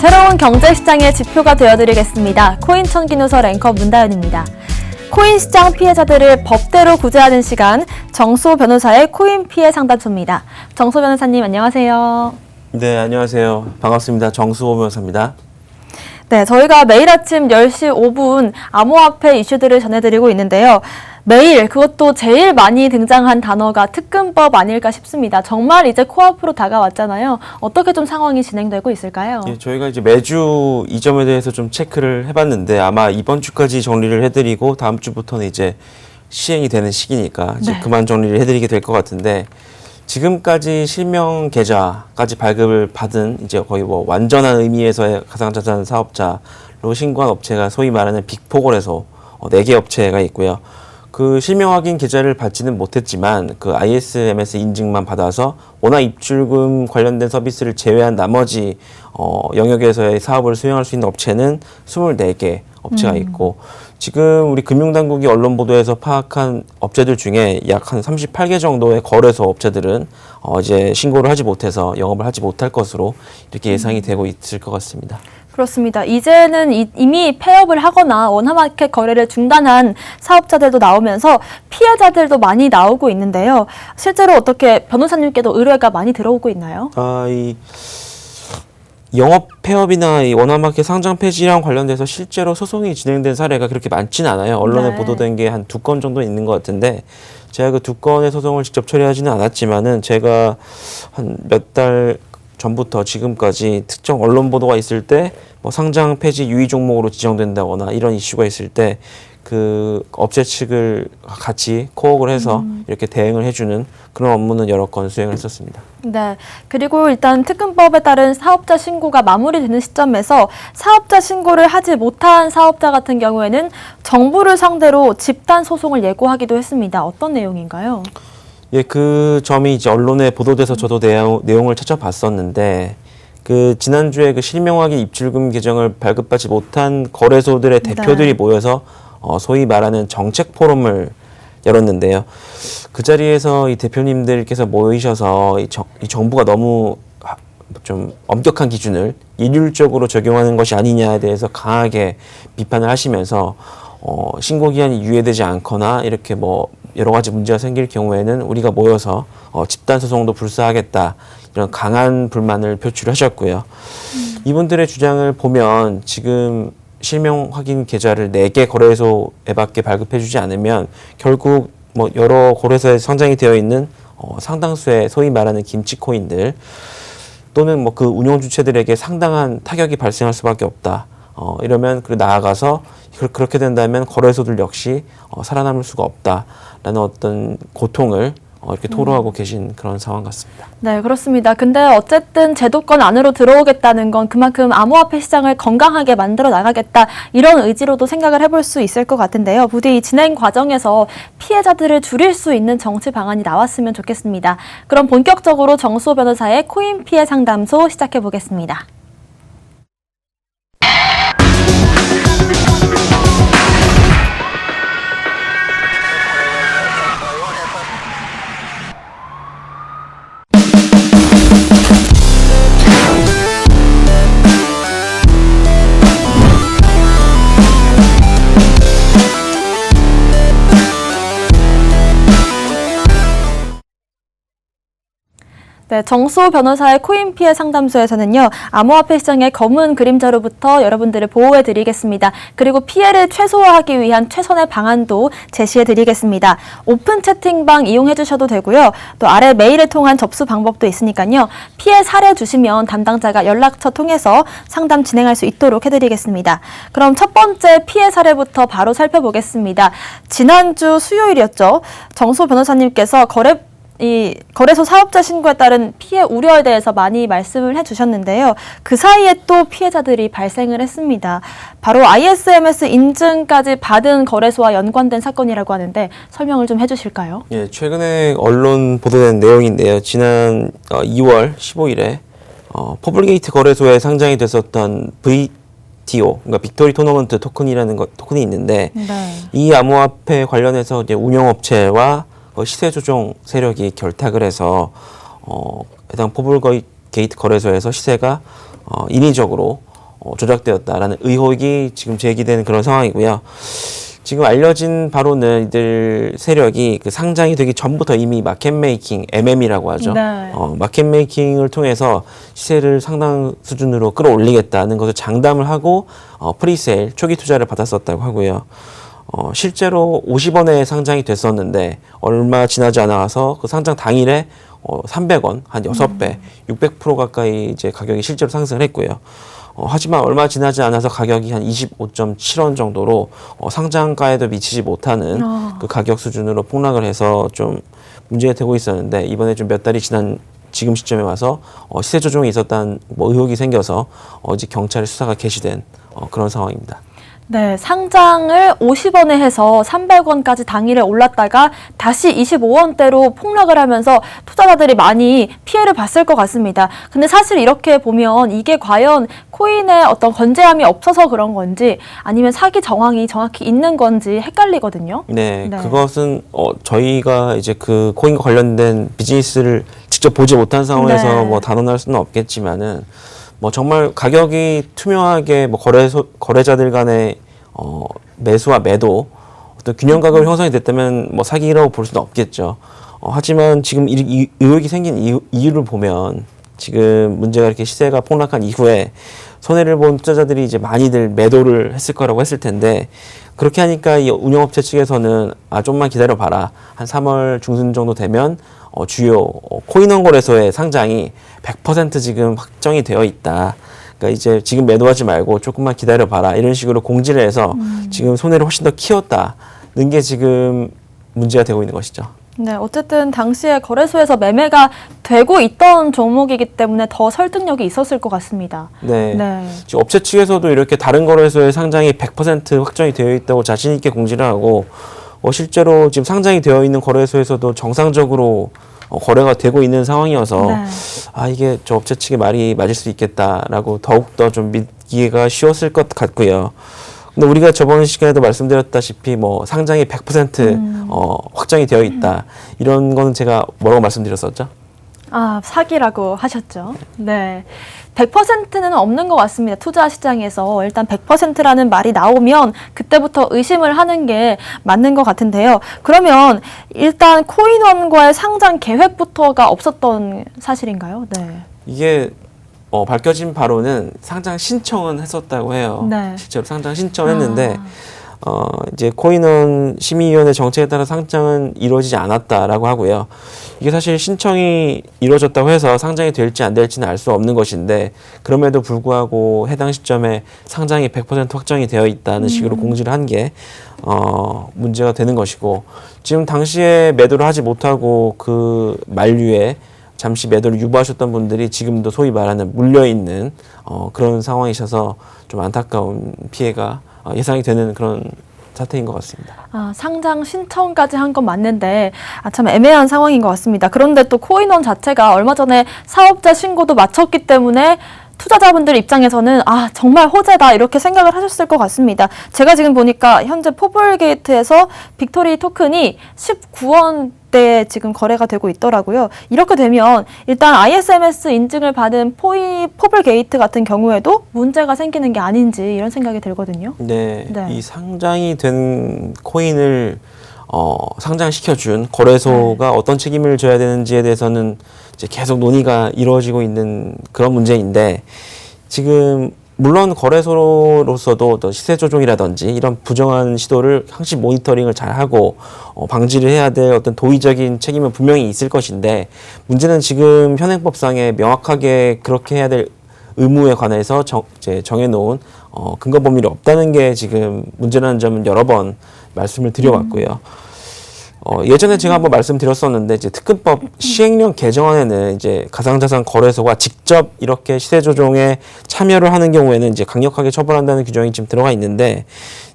새로운 경제시장의 지표가 되어드리겠습니다. 코인천기누설 앵커 문다연입니다. 코인 시장 피해자들을 법대로 구제하는 시간, 정수호 변호사의 코인 피해 상담소입니다. 정수호 변호사님 안녕하세요. 네, 안녕하세요. 반갑습니다. 정수호 변호사입니다. 네, 저희가 매일 아침 10시 5분 암호화폐 이슈들을 전해드리고 있는데요. 매일 그것도 제일 많이 등장한 단어가 특근법 아닐까 싶습니다. 정말 이제 코앞으로 다가왔잖아요. 어떻게 좀 상황이 진행되고 있을까요? 예, 저희가 이제 매주 이 점에 대해서 좀 체크를 해봤는데 아마 이번 주까지 정리를 해드리고 다음 주부터는 이제 시행이 되는 시기니까 이제 네. 그만 정리를 해드리게 될 것 같은데 지금까지 실명 계좌까지 발급을 받은 이제 거의 뭐 완전한 의미에서의 가상자산 사업자로 신고한 업체가 소위 말하는 빅4거래소 4개 업체가 있고요. 그 실명 확인 계좌를 받지는 못했지만 그 ISMS 인증만 받아서 원화 입출금 관련된 서비스를 제외한 나머지 영역에서의 사업을 수행할 수 있는 업체는 24개 업체가 있고 지금 우리 금융당국이 언론 보도에서 파악한 업체들 중에 약 한 38개 정도의 거래소 업체들은 이제 신고를 하지 못해서 영업을 하지 못할 것으로 이렇게 예상이 되고 있을 것 같습니다. 그렇습니다. 이제는 이미 폐업을 하거나 원화마켓 거래를 중단한 사업자들도 나오면서 피해자들도 많이 나오고 있는데요. 실제로 어떻게 변호사님께도 의뢰가 많이 들어오고 있나요? 이 영업 폐업이나 이 원화마켓 상장 폐지랑 관련돼서 실제로 소송이 진행된 사례가 그렇게 많지는 않아요. 언론에 네. 보도된 게 한 2건 정도 있는 것 같은데 제가 그 2건의 소송을 직접 처리하지는 않았지만은 제가 한 몇 달 전부터 지금까지 특정 언론 보도가 있을 때 뭐 상장 폐지 유의 종목으로 지정된다거나 이런 이슈가 있을 때 그 업체 측을 같이 코업을 해서 이렇게 대응을 해주는 그런 업무는 여러 건 수행을 했었습니다. 네. 그리고 일단 특근법에 따른 사업자 신고가 마무리되는 시점에서 사업자 신고를 하지 못한 사업자 같은 경우에는 정부를 상대로 집단 소송을 예고하기도 했습니다. 어떤 내용인가요? 예, 그 점이 이제 언론에 보도돼서 저도 내용을 찾아봤었는데 그 지난주에 그 실명 확인 입출금 계정을 발급받지 못한 거래소들의 대표들이 네. 모여서 소위 말하는 정책 포럼을 열었는데요. 그 자리에서 이 대표님들께서 모이셔서 이 정부가 너무 좀 엄격한 기준을 일률적으로 적용하는 것이 아니냐에 대해서 강하게 비판을 하시면서 신고 기한이 유예되지 않거나 이렇게 뭐 여러 가지 문제가 생길 경우에는 우리가 모여서 집단 소송도 불사하겠다 이런 강한 불만을 표출하셨고요. 이분들의 주장을 보면 지금 실명 확인 계좌를 4개 거래소에밖에 발급해주지 않으면 결국 뭐 여러 거래소에 상장이 되어 있는 상당수의 소위 말하는 김치코인들 또는 뭐 그 운영 주체들에게 상당한 타격이 발생할 수밖에 없다. 이러면 나아가서 그렇게 된다면 거래소들 역시 살아남을 수가 없다라는 어떤 고통을 이렇게 토로하고 계신 그런 상황 같습니다. 네, 그렇습니다. 근데 어쨌든 제도권 안으로 들어오겠다는 건 그만큼 암호화폐 시장을 건강하게 만들어 나가겠다 이런 의지로도 생각을 해볼 수 있을 것 같은데요. 부디 이 진행 과정에서 피해자들을 줄일 수 있는 정치 방안이 나왔으면 좋겠습니다. 그럼 본격적으로 정수호 변호사의 코인 피해 상담소 시작해 보겠습니다. 네, 정수호 변호사의 코인 피해 상담소에서는요, 암호화폐 시장의 검은 그림자로부터 여러분들을 보호해드리겠습니다. 그리고 피해를 최소화하기 위한 최선의 방안도 제시해드리겠습니다. 오픈 채팅방 이용해주셔도 되고요. 또 아래 메일을 통한 접수 방법도 있으니까요. 피해 사례 주시면 담당자가 연락처 통해서 상담 진행할 수 있도록 해드리겠습니다. 그럼 첫 번째 피해 사례부터 바로 살펴보겠습니다. 지난주 수요일이었죠. 정수호 변호사님께서 거래소 사업자 신고에 따른 피해 우려에 대해서 많이 말씀을 해주셨는데요. 그 사이에 또 피해자들이 발생을 했습니다. 바로 ISMS 인증까지 받은 거래소와 연관된 사건이라고 하는데 설명을 좀 해주실까요? 예, 최근에 언론 보도된 내용인데요. 지난 2월 15일에 퍼블게이트 거래소에 상장이 됐었던 VTO, 그러니까 빅토리 토너먼트 토큰이 있는데 네. 이 암호화폐 관련해서 이제 운영업체와 시세 조종 세력이 결탁을 해서 해당 퍼블게이트 거래소에서 시세가 인위적으로 조작되었다라는 의혹이 지금 제기되는 그런 상황이고요. 지금 알려진 바로는 이들 세력이 그 상장이 되기 전부터 이미 마켓 메이킹, MM이라고 하죠. 네. 마켓 메이킹을 통해서 시세를 상당 수준으로 끌어올리겠다는 것을 장담을 하고 프리세일 초기 투자를 받았었다고 하고요. 실제로 50원에 상장이 됐었는데 얼마 지나지 않아서 그 상장 당일에 300원, 한 6배, 600% 가까이 이제 가격이 실제로 상승을 했고요. 하지만 얼마 지나지 않아서 가격이 한 25.7원 정도로 상장가에도 미치지 못하는 그 가격 수준으로 폭락을 해서 좀 문제가 되고 있었는데 이번에 좀 몇 달이 지난 지금 시점에 와서 시세 조정이 있었다는 의혹이 생겨서 어제 경찰에 수사가 개시된 그런 상황입니다. 네, 상장을 50원에 해서 300원까지 당일에 올랐다가 다시 25원대로 폭락을 하면서 투자자들이 많이 피해를 봤을 것 같습니다. 근데 사실 이렇게 보면 이게 과연 코인의 어떤 건재함이 없어서 그런 건지 아니면 사기 정황이 정확히 있는 건지 헷갈리거든요. 네, 네. 그것은 저희가 이제 그 코인과 관련된 비즈니스를 직접 보지 못한 상황에서 네. 뭐 단언할 수는 없겠지만은 뭐 정말 가격이 투명하게 뭐 거래자들 간의 매수와 매도 어떤 균형 가격이 형성이 됐다면 뭐 사기라고 볼 수는 없겠죠. 하지만 지금 이 의혹이 생긴 이유를 보면 지금 문제가 이렇게 시세가 폭락한 이후에 손해를 본 투자자들이 이제 많이들 매도를 했을 거라고 했을 텐데 그렇게 하니까 이 운영업체 측에서는 좀만 기다려 봐라. 한 3월 중순 정도 되면 주요 코인원 거래소의 상장이 100% 지금 확정이 되어 있다. 그러니까 이제 지금 매도하지 말고 조금만 기다려 봐라. 이런 식으로 공지를 해서 지금 손해를 훨씬 더 키웠다는 게 지금 문제가 되고 있는 것이죠. 네, 어쨌든 당시에 거래소에서 매매가 되고 있던 종목이기 때문에 더 설득력이 있었을 것 같습니다. 네. 네. 지금 업체 측에서도 이렇게 다른 거래소의 상장이 100% 확정이 되어 있다고 자신 있게 공지를 하고 실제로 지금 상장이 되어 있는 거래소에서도 정상적으로 거래가 되고 있는 상황이어서 네. 이게 저 업체 측의 말이 맞을 수 있겠다라고 더욱더 좀 믿기가 쉬웠을 것 같고요. 근데 우리가 저번 시간에도 말씀드렸다시피 뭐 상장이 100% 확정이 되어 있다. 이런 거는 제가 뭐라고 말씀드렸었죠? 사기라고 하셨죠. 네. 100%는 없는 것 같습니다. 투자 시장에서 일단 100%라는 말이 나오면 그때부터 의심을 하는 게 맞는 것 같은데요. 그러면 일단 코인원과의 상장 계획부터가 없었던 사실인가요? 네. 이게 밝혀진 바로는 상장 신청은 했었다고 해요. 네. 실제로 상장 신청했는데 이제 코인원 심의위원회 정책에 따라 상장은 이루어지지 않았다라고 하고요. 이게 사실 신청이 이루어졌다고 해서 상장이 될지 안 될지는 알 수 없는 것인데 그럼에도 불구하고 해당 시점에 상장이 100% 확정이 되어 있다는 식으로 공지를 한 게 문제가 되는 것이고 지금 당시에 매도를 하지 못하고 그 만류에 잠시 매도를 유보하셨던 분들이 지금도 소위 말하는 물려있는 그런 상황이셔서 좀 안타까운 피해가 예상이 되는 그런 사태인 것 같습니다. 상장 신청까지 한 건 맞는데 참 애매한 상황인 것 같습니다. 그런데 또 코인원 자체가 얼마 전에 사업자 신고도 마쳤기 때문에 투자자분들 입장에서는 정말 호재다 이렇게 생각을 하셨을 것 같습니다. 제가 지금 보니까 현재 포블게이트에서 빅토리 토큰이 19원대에 지금 거래가 되고 있더라고요. 이렇게 되면 일단 ISMS 인증을 받은 포블게이트 같은 경우에도 문제가 생기는 게 아닌지 이런 생각이 들거든요. 네. 네. 이 상장이 된 코인을 상장시켜준 거래소가 어떤 책임을 져야 되는지에 대해서는 이제 계속 논의가 이루어지고 있는 그런 문제인데 지금 물론 거래소로서도 또 시세 조종이라든지 이런 부정한 시도를 항시 모니터링을 잘 하고 방지를 해야 될 어떤 도의적인 책임은 분명히 있을 것인데 문제는 지금 현행법상에 명확하게 그렇게 해야 될 의무에 관해서 정해놓은 근거 법률이 없다는 게 지금 문제라는 점은 여러 번 말씀을 드려왔고요. 예전에 제가 한번 말씀드렸었는데 이제 특근법 시행령 개정안에는 이제 가상자산 거래소가 직접 이렇게 시세 조종에 참여를 하는 경우에는 이제 강력하게 처벌한다는 규정이 지금 들어가 있는데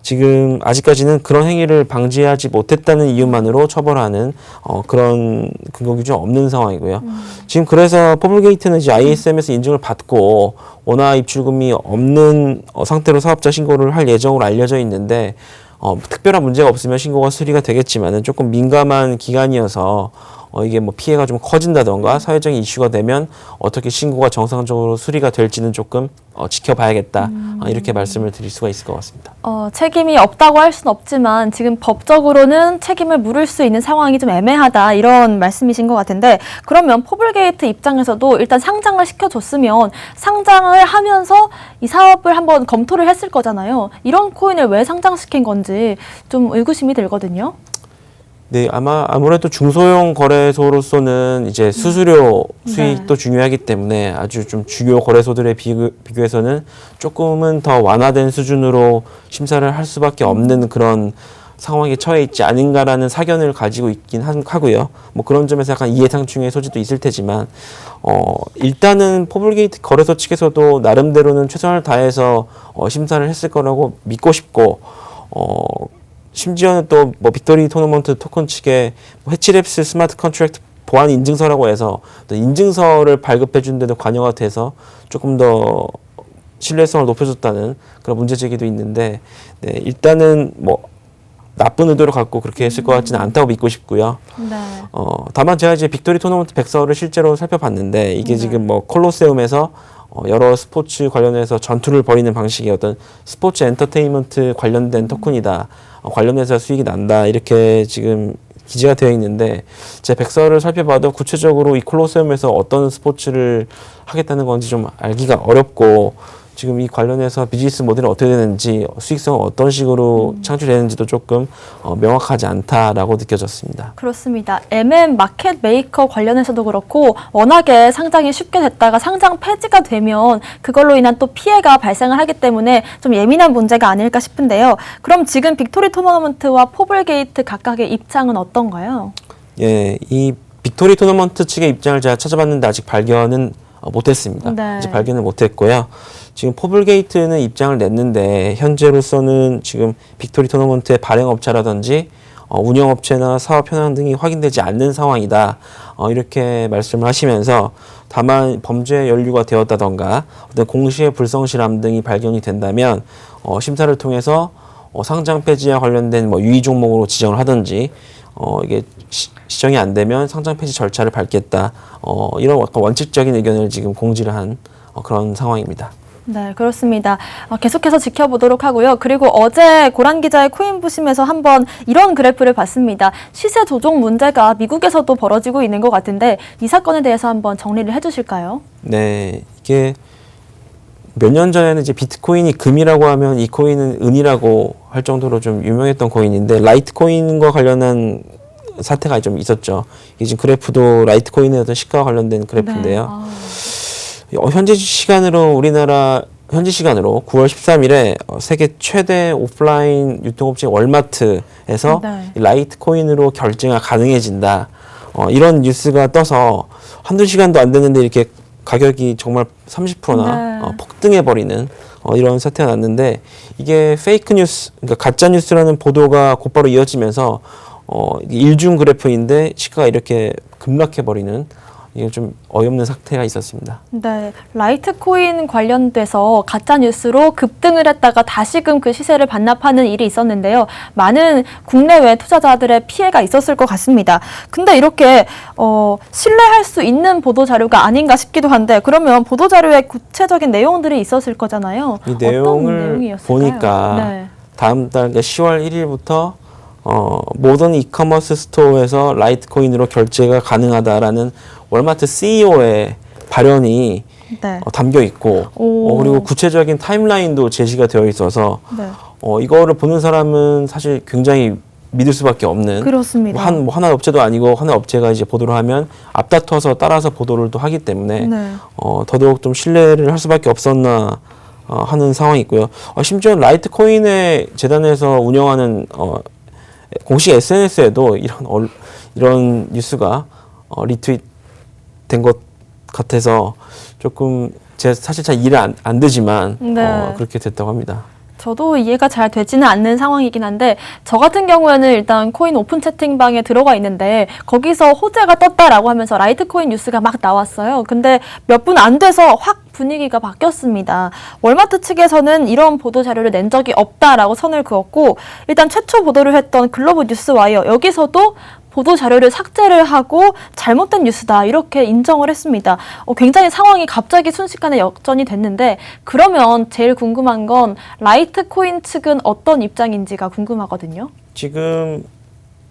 지금 아직까지는 그런 행위를 방지하지 못했다는 이유만으로 처벌하는 그런 근거 규정 없는 상황이고요. 지금 그래서 포블게이트는 이제 ISMS 인증을 받고 원화 입출금이 없는 상태로 사업자 신고를 할 예정으로 알려져 있는데 특별한 문제가 없으면 신고가 수리가 되겠지만은 조금 민감한 기간이어서 이게 뭐 피해가 좀 커진다던가 사회적인 이슈가 되면 어떻게 신고가 정상적으로 수리가 될지는 조금 지켜봐야겠다. 이렇게 말씀을 드릴 수가 있을 것 같습니다. 책임이 없다고 할 수는 없지만 지금 법적으로는 책임을 물을 수 있는 상황이 좀 애매하다 이런 말씀이신 것 같은데 그러면 포블게이트 입장에서도 일단 상장을 시켜줬으면 상장을 하면서 이 사업을 한번 검토를 했을 거잖아요. 이런 코인을 왜 상장시킨 건지 좀 의구심이 들거든요. 네, 아무래도 중소형 거래소로서는 이제 수수료 수익도 중요하기 때문에 아주 좀 주요 거래소들에 비교해서는 조금은 더 완화된 수준으로 심사를 할 수밖에 없는 그런 상황에 처해 있지 않은가라는 사견을 가지고 있긴 하고요. 뭐 그런 점에서 약간 이해상충의 소지도 있을 테지만, 일단은 포블게이트 거래소 측에서도 나름대로는 최선을 다해서 심사를 했을 거라고 믿고 싶고, 심지어는 또 뭐 빅토리 토너먼트 토큰 측에 해치랩스 스마트 컨트랙트 보안 인증서라고 해서 또 인증서를 발급해 준 데도 관여가 돼서 조금 더 신뢰성을 높여줬다는 그런 문제 제기도 있는데, 네, 일단은 뭐 나쁜 의도를 갖고 그렇게 했을 것 같지는 않다고 믿고 싶고요. 네. 다만 제가 이제 빅토리 토너먼트 백서를 실제로 살펴봤는데 이게 지금 뭐 콜로세움에서 여러 스포츠 관련해서 전투를 벌이는 방식의 어떤 스포츠 엔터테인먼트 관련된 토큰이다. 관련해서 수익이 난다. 이렇게 지금 기재가 되어 있는데 제 백서를 살펴봐도 구체적으로 이 콜로세움에서 어떤 스포츠를 하겠다는 건지 좀 알기가 어렵고 지금 이 관련해서 비즈니스 모델이 어떻게 되는지 수익성은 어떤 식으로 창출되는지도 조금 명확하지 않다라고 느껴졌습니다. 그렇습니다. 마켓 메이커 관련해서도 그렇고 워낙에 상장이 쉽게 됐다가 상장 폐지가 되면 그걸로 인한 또 피해가 발생을 하기 때문에 좀 예민한 문제가 아닐까 싶은데요. 그럼 지금 빅토리 토너먼트와 포블게이트 각각의 입장은 어떤가요? 예, 이 빅토리 토너먼트 측의 입장을 제가 찾아봤는데 아직 발견은 못했습니다. 네. 아직 발견을 못했고요. 지금 포블게이트는 입장을 냈는데 현재로서는 지금 빅토리 토너먼트의 발행업체라든지 운영업체나 사업 현황 등이 확인되지 않는 상황이다. 이렇게 말씀을 하시면서 다만 범죄에 연루가 되었다던가 어떤 공시의 불성실함 등이 발견이 된다면 심사를 통해서 상장 폐지와 관련된 뭐 유의 종목으로 지정을 하든지 이게 시정이 안 되면 상장 폐지 절차를 밟겠다. 이런 원칙적인 의견을 지금 공지를 한 그런 상황입니다. 네, 그렇습니다. 계속해서 지켜보도록 하고요. 그리고 어제 고란 기자의 코인 부심에서 한번 이런 그래프를 봤습니다. 시세 조종 문제가 미국에서도 벌어지고 있는 것 같은데 이 사건에 대해서 한번 정리를 해주실까요? 네, 이게 몇 년 전에는 이제 비트코인이 금이라고 하면 이 코인은 은이라고 할 정도로 좀 유명했던 코인인데 라이트코인과 관련한 사태가 좀 있었죠. 이게 지금 그래프도 라이트코인의 어떤 시가와 관련된 그래프인데요. 네. 현지 시간으로 9월 13일에 세계 최대 오프라인 유통업체 월마트에서 네. 라이트코인으로 결제가 가능해진다. 이런 뉴스가 떠서 한두 시간도 안 됐는데 이렇게 가격이 정말 30%나 네. 폭등해버리는 이런 사태가 났는데 이게 페이크 뉴스, 그러니까 가짜 뉴스라는 보도가 곧바로 이어지면서 일중 그래프인데 시가가 이렇게 급락해버리는 이게 좀 어이없는 사태가 있었습니다. 네, 라이트코인 관련돼서 가짜 뉴스로 급등을 했다가 다시금 그 시세를 반납하는 일이 있었는데요. 많은 국내외 투자자들의 피해가 있었을 것 같습니다. 근데 이렇게 신뢰할 수 있는 보도 자료가 아닌가 싶기도 한데 그러면 보도 자료에 구체적인 내용들이 있었을 거잖아요. 이 어떤 내용을 내용이었을까요? 보니까 네. 다음 달 그러니까 10월 1일부터 모던 이커머스 스토어에서 라이트코인으로 결제가 가능하다라는 월마트 CEO의 발언이 네. 담겨 있고 그리고 구체적인 타임라인도 제시가 되어 있어서 네. 이거를 보는 사람은 사실 굉장히 믿을 수밖에 없는 그렇습니다. 하나 업체도 아니고 하나 업체가 이제 보도를 하면 앞다퉈서 따라서 보도를 또 하기 때문에 네. 더더욱 좀 신뢰를 할 수밖에 없었나 하는 상황이 있고요. 심지어 라이트코인의 재단에서 운영하는 공식 SNS에도 이런 뉴스가 리트윗 된 것 같아서 조금 제가 사실 잘 이해를 안 되지만 네. 그렇게 됐다고 합니다. 저도 이해가 잘 되지는 않는 상황이긴 한데 저 같은 경우에는 일단 코인 오픈 채팅방에 들어가 있는데 거기서 호재가 떴다라고 하면서 라이트코인 뉴스가 막 나왔어요. 근데 몇 분 안 돼서 확 분위기가 바뀌었습니다. 월마트 측에서는 이런 보도 자료를 낸 적이 없다라고 선을 그었고 일단 최초 보도를 했던 글로벌 뉴스와이어 여기서도 보도 자료를 삭제를 하고 잘못된 뉴스다 이렇게 인정을 했습니다. 굉장히 상황이 갑자기 순식간에 역전이 됐는데 그러면 제일 궁금한 건 라이트코인 측은 어떤 입장인지가 궁금하거든요. 지금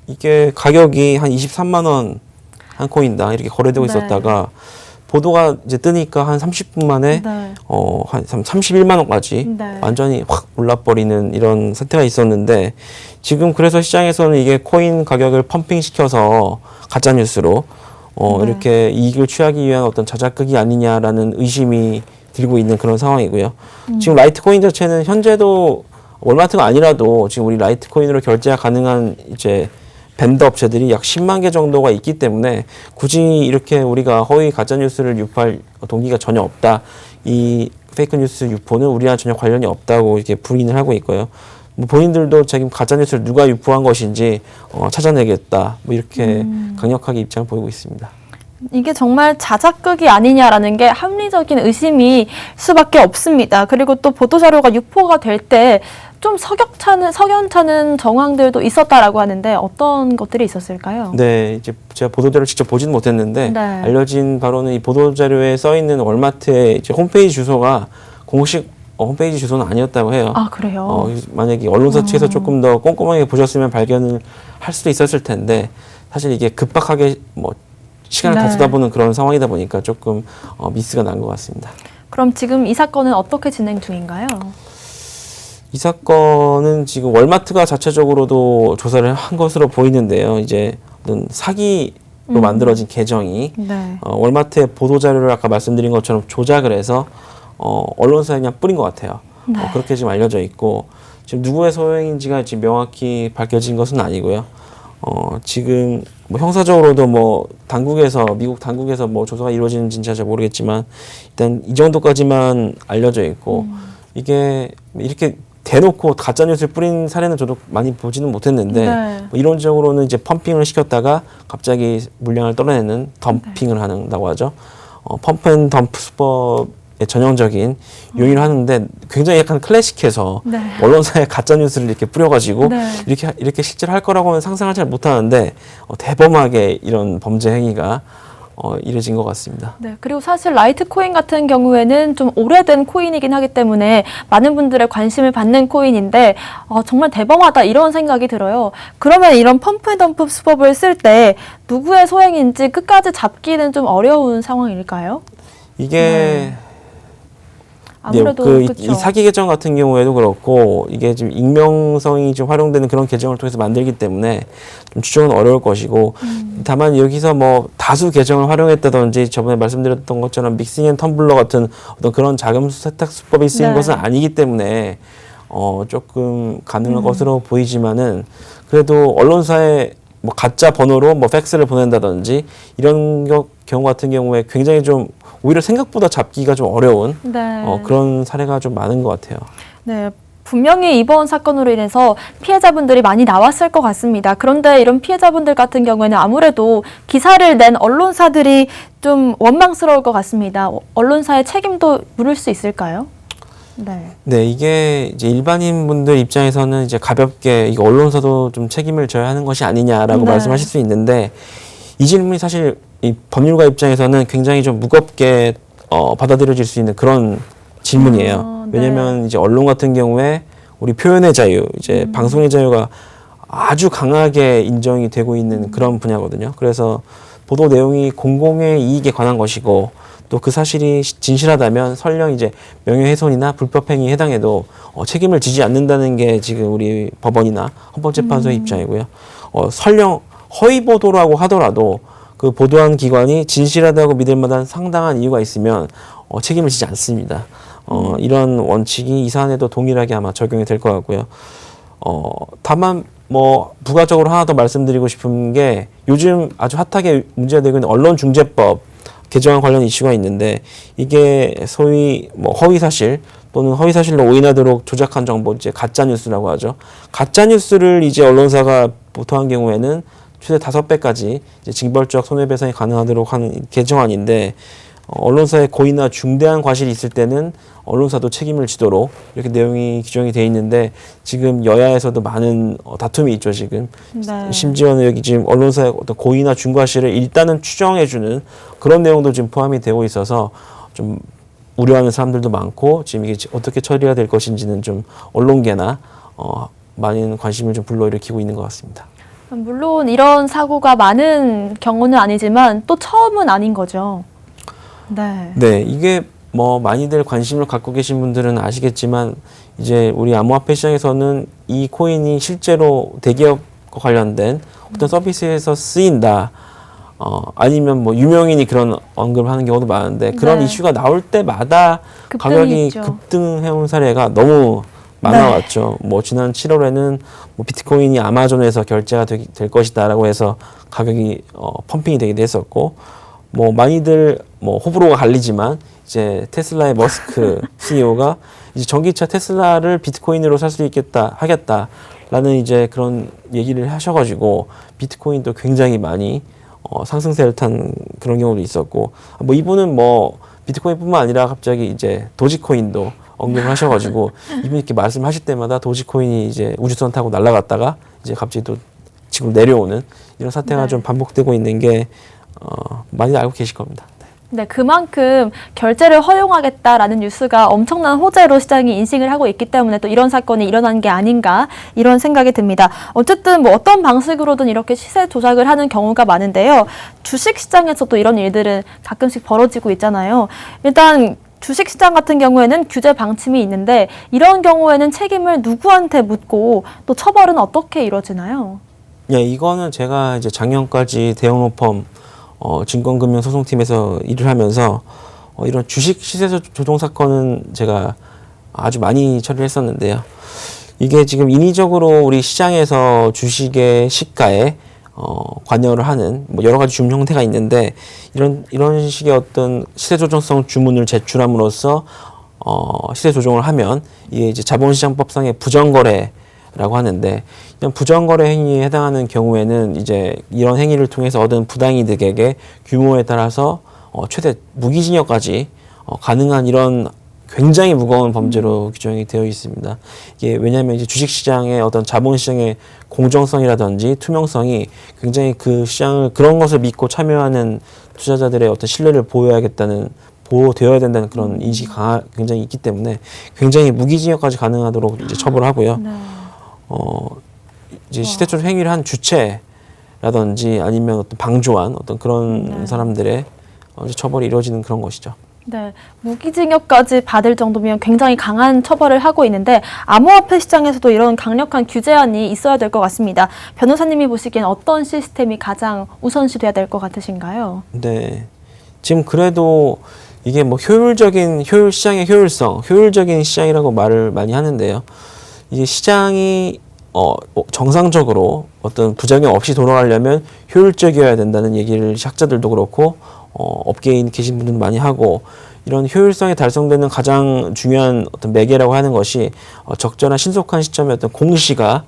이게 가격이 한 23만 원 한 코인당 이렇게 거래되고 네. 있었다가 보도가 이제 뜨니까 한 30분 만에 네. 한 31만 원까지 네. 완전히 확 올라버리는 이런 사태가 있었는데 지금 그래서 시장에서는 이게 코인 가격을 펌핑시켜서 가짜 뉴스로 네. 이렇게 이익을 취하기 위한 어떤 자작극이 아니냐라는 의심이 들고 있는 그런 상황이고요. 지금 라이트코인 자체는 현재도 월마트가 아니라도 지금 우리 라이트코인으로 결제가 가능한 이제 벤더 업체들이 약 10만 개 정도가 있기 때문에 굳이 이렇게 우리가 허위 가짜 뉴스를 유포할 동기가 전혀 없다. 이 페이크 뉴스 유포는 우리와 전혀 관련이 없다고 이렇게 부인을 하고 있고요. 뭐 본인들도 지금 가짜 뉴스를 누가 유포한 것인지 찾아내겠다. 뭐 이렇게 강력하게 입장을 보이고 있습니다. 이게 정말 자작극이 아니냐라는 게 합리적인 의심이 수밖에 없습니다. 그리고 또 보도자료가 유포가 될 때 좀 석연찮은 정황들도 있었다라고 하는데 어떤 것들이 있었을까요? 네, 이제 제가 보도자료를 직접 보지는 못했는데 네. 알려진 바로는 이 보도자료에 써 있는 월마트의 이제 홈페이지 주소가 공식 홈페이지 주소는 아니었다고 해요. 아, 그래요? 만약에 언론사 측에서 조금 더 꼼꼼하게 보셨으면 발견을 할 수도 있었을 텐데 사실 이게 급박하게 뭐 시간을 네. 다 쏟아보는 그런 상황이다 보니까 조금 미스가 난 것 같습니다. 그럼 지금 이 사건은 어떻게 진행 중인가요? 이 사건은 지금 월마트가 자체적으로도 조사를 한 것으로 보이는데요. 이제 어떤 사기로 만들어진 계정이 네. 월마트의 보도자료를 아까 말씀드린 것처럼 조작을 해서 언론사에 그냥 뿌린 것 같아요. 네. 그렇게 지금 알려져 있고 지금 누구의 소행인지가 지금 명확히 밝혀진 것은 아니고요. 지금 뭐 형사적으로도 뭐 미국 당국에서 뭐 조사가 이루어지는지는 잘 모르겠지만 일단 이 정도까지만 알려져 있고 이게 이렇게 대놓고 가짜 뉴스를 뿌린 사례는 저도 많이 보지는 못했는데 네. 뭐 이론적으로는 이제 펌핑을 시켰다가 갑자기 물량을 떨어내는 덤핑을 한다고 하죠. 펌프 앤 덤프 수법의 전형적인 요인을 하는데 굉장히 약간 클래식해서 네. 언론사에 가짜 뉴스를 이렇게 뿌려가지고 네. 이렇게 실제로 할 거라고는 상상을 잘 못하는데 대범하게 이런 범죄 행위가 이뤄진 것 같습니다. 네, 그리고 사실 라이트코인 같은 경우에는 좀 오래된 코인이긴 하기 때문에 많은 분들의 관심을 받는 코인인데 정말 대범하다 이런 생각이 들어요. 그러면 이런 펌프앤덤프 수법을 쓸 때 누구의 소행인지 끝까지 잡기는 좀 어려운 상황일까요? 이게 아무래도 이 그쵸. 사기 계정 같은 경우에도 그렇고 이게 지금 익명성이 좀 활용되는 그런 계정을 통해서 만들기 때문에 좀 추정은 어려울 것이고 다만 여기서 뭐 다수 계정을 활용했다든지 저번에 말씀드렸던 것처럼 믹싱 앤 텀블러 같은 어떤 그런 자금수 세탁 수법이 쓰인 네. 것은 아니기 때문에 조금 가능한 것으로 보이지만은 그래도 언론사에 뭐 가짜 번호로 뭐 팩스를 보낸다든지 이런 경우 같은 경우에 굉장히 좀 오히려 생각보다 잡기가 좀 어려운 네. 그런 사례가 좀 많은 것 같아요. 네. 분명히 이번 사건으로 인해서 피해자분들이 많이 나왔을 것 같습니다. 그런데 이런 피해자분들 같은 경우에는 아무래도 기사를 낸 언론사들이 좀 원망스러울 것 같습니다. 언론사의 책임도 물을 수 있을까요? 네. 네, 이게 이제 일반인 분들 입장에서는 이제 가볍게 이거 언론사도 좀 책임을 져야 하는 것이 아니냐라고 네. 말씀하실 수 있는데 이 질문이 사실 이 법률가 입장에서는 굉장히 좀 무겁게 받아들여질 수 있는 그런 질문이에요. 네. 왜냐하면 이제 언론 같은 경우에 우리 표현의 자유, 이제 방송의 자유가 아주 강하게 인정이 되고 있는 그런 분야거든요. 그래서 보도 내용이 공공의 이익에 관한 것이고 또 그 사실이 진실하다면 설령 이제 명예훼손이나 불법행위에 해당해도 책임을 지지 않는다는 게 지금 우리 법원이나 헌법재판소의 입장이고요. 설령 허위 보도라고 하더라도 그 보도한 기관이 진실하다고 믿을 만한 상당한 이유가 있으면 책임을 지지 않습니다. 이런 원칙이 이 사안에도 동일하게 아마 적용이 될 것 같고요. 다만 뭐 부가적으로 하나 더 말씀드리고 싶은 게 요즘 아주 핫하게 문제가 되고 있는 언론중재법 개정안 관련 이슈가 있는데 이게 소위 뭐 허위사실 또는 허위사실로 오인하도록 조작한 정보 이제 가짜뉴스라고 하죠. 가짜뉴스를 이제 언론사가 보도한 경우에는 최대 5배까지 이제 징벌적 손해배상이 가능하도록 하는 개정안인데 언론사의 고의나 중대한 과실이 있을 때는 언론사도 책임을 지도록 이렇게 내용이 규정이 돼 있는데 지금 여야에서도 많은 다툼이 있죠. 지금 네. 심지어는 여기 지금 언론사의 어떤 고의나 중과실을 일단은 추정해주는 그런 내용도 지금 포함이 되고 있어서 좀 우려하는 사람들도 많고 지금 이게 어떻게 처리가 될 것인지는 좀 언론계나 많은 관심을 좀 불러일으키고 있는 것 같습니다. 물론 이런 사고가 많은 경우는 아니지만 또 처음은 아닌 거죠. 네. 네, 이게 뭐 많이들 관심을 갖고 계신 분들은 아시겠지만 이제 우리 암호화폐 시장에서는 이 코인이 실제로 대기업과 관련된 어떤 서비스에서 쓰인다. 아니면 뭐 유명인이 그런 언급을 하는 경우도 많은데 그런 네. 이슈가 나올 때마다 급등이 가격이 있죠. 급등해온 사례가 너무 많아왔죠. 뭐 지난 7월에는 뭐 비트코인이 아마존에서 결제가 될 것이다라고 해서 가격이 펌핑이 되기도 했었고, 뭐 많이들 뭐 호불호가 갈리지만 이제 테슬라의 머스크 CEO가 이제 전기차 테슬라를 비트코인으로 살 수 있겠다 하겠다라는 이제 그런 얘기를 하셔가지고 비트코인도 굉장히 많이 상승세를 탄 그런 경우도 있었고, 뭐 이분은 뭐 비트코인뿐만 아니라 갑자기 이제 도지코인도 언급을 하셔가지고 이분이 이렇게 말씀하실 때마다 도지코인이 이제 우주선 타고 날아갔다가 이제 갑자기 또 지금 내려오는 이런 사태가 네. 좀 반복되고 있는 게 많이 알고 계실 겁니다. 네, 그만큼 결제를 허용하겠다라는 뉴스가 엄청난 호재로 시장이 인식을 하고 있기 때문에 또 이런 사건이 일어난 게 아닌가 이런 생각이 듭니다. 어쨌든 뭐 어떤 방식으로든 이렇게 시세 조작을 하는 경우가 많은데요. 주식 시장에서도 이런 일들은 가끔씩 벌어지고 있잖아요. 일단 주식 시장 같은 경우에는 규제 방침이 있는데 이런 경우에는 책임을 누구한테 묻고 또 처벌은 어떻게 이루어지나요? 예, 이거는 제가 이제 작년까지 대형로펌 증권금융소송팀에서 일을 하면서 이런 주식 시세 조종 사건은 제가 아주 많이 처리를 했었는데요. 이게 지금 인위적으로 우리 시장에서 주식의 시가에 관여를 하는 뭐 여러 가지 주문 형태가 있는데 이런 식의 어떤 시세 조정성 주문을 제출함으로써 시세 조정을 하면 이게 이제 자본시장법상의 부정거래라고 하는데 이런 부정거래 행위에 해당하는 경우에는 이제 이런 행위를 통해서 얻은 부당이득액의 규모에 따라서 최대 무기징역까지 가능한 이런 굉장히 무거운 범죄로 규정이 되어 있습니다. 이게 왜냐하면 이제 주식시장의 어떤 자본시장의 공정성이라든지 투명성이 굉장히 그 시장을 그런 것을 믿고 참여하는 투자자들의 어떤 신뢰를 보호되어야 된다는 그런 인식이 굉장히 있기 때문에 굉장히 무기징역까지 가능하도록 이제 처벌하고요. 네. 이제 시대적 행위를 한 주체라든지 아니면 어떤 방조한 어떤 그런 사람들의 처벌이 이루어지는 그런 것이죠. 네, 무기징역까지 받을 정도면 굉장히 강한 처벌을 하고 있는데 암호화폐 시장에서도 이런 강력한 규제안이 있어야 될 것 같습니다. 변호사님이 보시기엔 어떤 시스템이 가장 우선시돼야 될 것 같으신가요? 네, 지금 그래도 이게 뭐 시장의 효율적인 시장이라고 말을 많이 하는데요. 이게 시장이 정상적으로 어떤 부작용 없이 돌아가려면 효율적이어야 된다는 얘기를 학자들도 그렇고 업계에 계신 분들도 많이 하고, 이런 효율성이 달성되는 가장 중요한 어떤 매개라고 하는 것이 적절한 신속한 시점에 어떤 공시가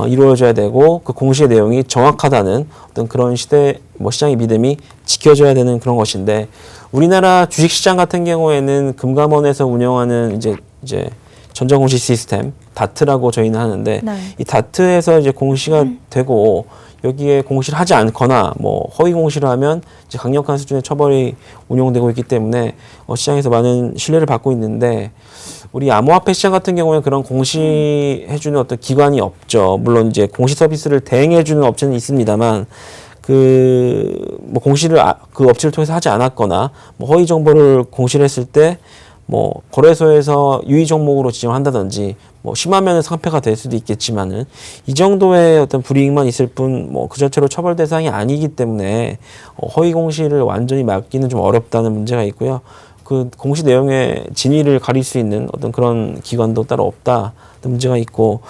이루어져야 되고 그 공시의 내용이 정확하다는 어떤 그런 시장의 믿음이 지켜져야 되는 그런 것인데, 우리나라 주식시장 같은 경우에는 금감원에서 운영하는 이제 전자공시 시스템 다트라고 저희는 하는데 네. 이 다트에서 이제 공시가 되고 여기에 공시를 하지 않거나 뭐 허위 공시를 하면 이제 강력한 수준의 처벌이 운용되고 있기 때문에 시장에서 많은 신뢰를 받고 있는데, 우리 암호화폐 시장 같은 경우에 그런 공시해주는 어떤 기관이 없죠. 물론 이제 공시 서비스를 대행해주는 업체는 있습니다만 뭐 공시를 그 업체를 통해서 하지 않았거나 뭐 허위 정보를 공시를 했을 때 뭐 거래소에서 유의 종목으로 지정한다든지 뭐 심하면 상폐가 될 수도 있겠지만은 이 정도의 어떤 불이익만 있을 뿐 뭐 그 자체로 처벌 대상이 아니기 때문에 허위 공시를 완전히 막기는 좀 어렵다는 문제가 있고요. 그 공시 내용의 진위를 가릴 수 있는 어떤 그런 기관도 따로 없다는 문제가 있고,